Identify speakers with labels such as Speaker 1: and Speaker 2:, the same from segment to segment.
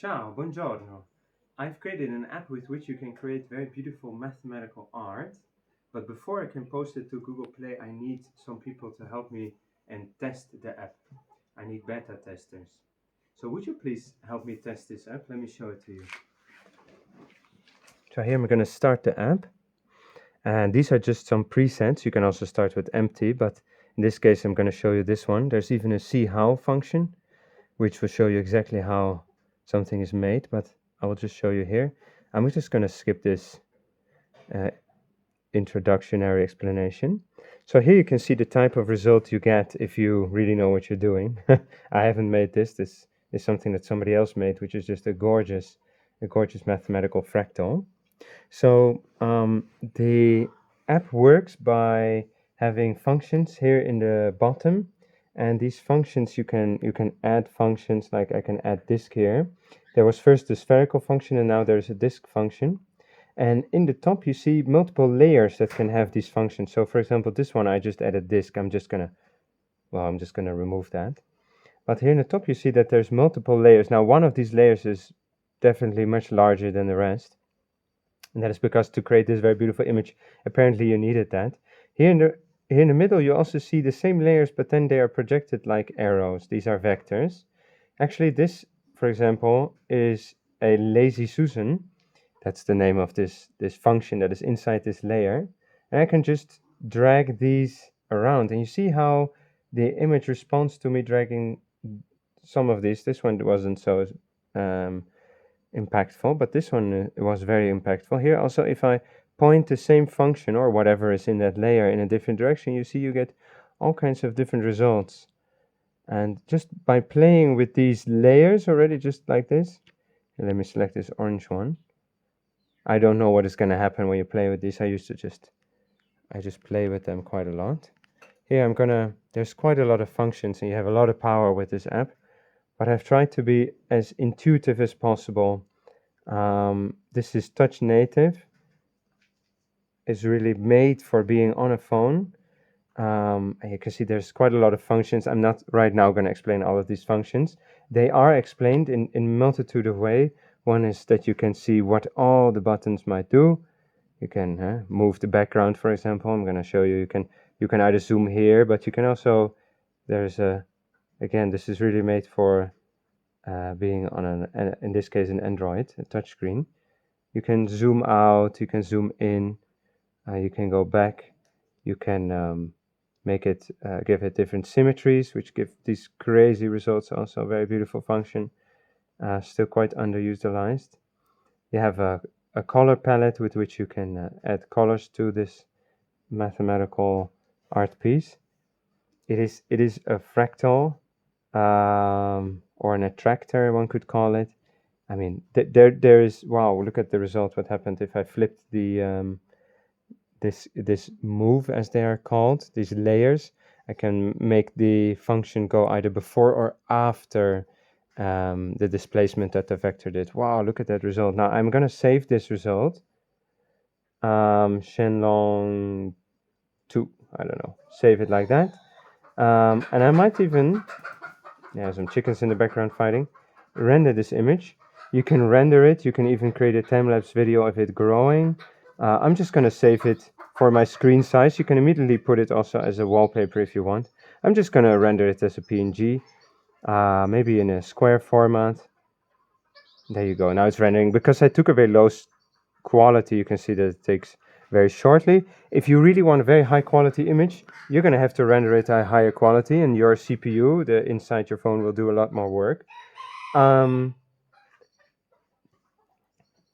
Speaker 1: Ciao, buongiorno. I've created an app with which you can create very beautiful mathematical art. But before I can post it to Google Play, I need some people to help me and test the app. I need beta testers. So would you please help me test this app? Let me show it to you. So here I'm going to start the app. And these are just some presets. You can also start with empty, but in this case, I'm going to show you this one. There's even a see how function, which will show you exactly how something is made, but I will just show you here. I'm just going to skip this uh, introductionary explanation. So here you can see the type of result you get if you really know what you're doing. I haven't made this. This is something that somebody else made, which is just a gorgeous mathematical fractal. So the app works by having functions here in the bottom, and these functions you can add functions like I can add disk here. There was first the spherical function, and now there's a disk function. And in the top you see multiple layers that can have these functions. So for example, this one I just added disk. I'm just gonna remove that. But here in the top you see that there's multiple layers. Now one of these layers is definitely much larger than the rest. And that is because to create this very beautiful image, apparently you needed that. Here in the middle, you also see the same layers, but then they are projected like arrows. These are vectors. Actually, this, for example, is a lazy Susan. That's the name of this function that is inside this layer. And I can just drag these around. And you see how the image responds to me dragging some of these. This one wasn't so um, impactful, but this one was very impactful. Here also, if I point the same function or whatever is in that layer in a different direction, you see you get all kinds of different results. And just by playing with these layers already, just like this, and let me select this orange one. I don't know what is going to happen when you play with these. I just play with them quite a lot. Here there's quite a lot of functions and you have a lot of power with this app, but I've tried to be as intuitive as possible. This is touch native. It's really made for being on a phone. And you can see there's quite a lot of functions. I'm not right now going to explain all of these functions. They are explained in multitude of ways. One is that you can see what all the buttons might do. You can move the background, for example. I'm going to show you. You can either zoom here, but you can also. Again, this is really made for being on in this case, an Android, a touchscreen. You can zoom out. You can zoom in. You can go back. You can make it give it different symmetries, which give these crazy results. Also, a very beautiful function. Still quite underutilized. You have a color palette with which you can add colors to this mathematical art piece. It is a fractal or an attractor, one could call it. I mean, there is, wow, look at the result. What happened if I flipped the this move, as they are called, these layers. I can make the function go either before or after the displacement that the vector did. Wow, look at that result. Now I'm going to save this result. Shenlong 2, I don't know, save it like that. And I might even, some chickens in the background fighting, render this image. You can render it, you can even create a time-lapse video of it growing. I'm just going to save it for my screen size. You can immediately put it also as a wallpaper if you want. I'm just going to render it as a PNG, maybe in a square format. There you go. Now it's rendering. Because I took a very low quality, you can see that it takes very shortly. If you really want a very high quality image, you're going to have to render it at a higher quality, and your CPU, the inside your phone, will do a lot more work.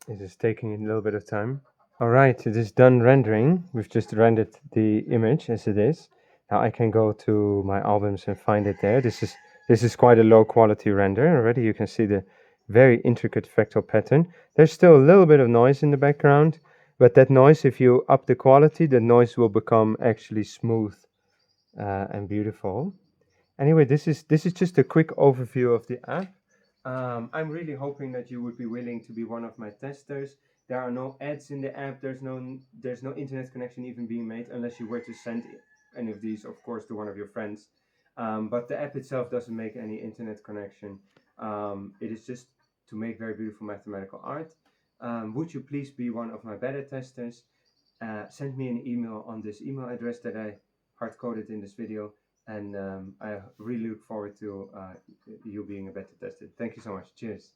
Speaker 1: It is taking a little bit of time. All right, it is done rendering. We've just rendered the image as it is. Now I can go to my albums and find it there. This is quite a low quality render. Already you can see the very intricate fractal pattern. There's still a little bit of noise in the background, but that noise, if you up the quality, the noise will become actually smooth and beautiful. Anyway, this is just a quick overview of the app. I'm really hoping that you would be willing to be one of my testers. There are no ads in the app. There's no internet connection even being made unless you were to send any of these, of course, to one of your friends. But the app itself doesn't make any internet connection. It is just to make very beautiful mathematical art. Would you please be one of my beta testers? Send me an email on this email address that I hard-coded in this video, and I really look forward to you being a beta tester. Thank you so much. Cheers.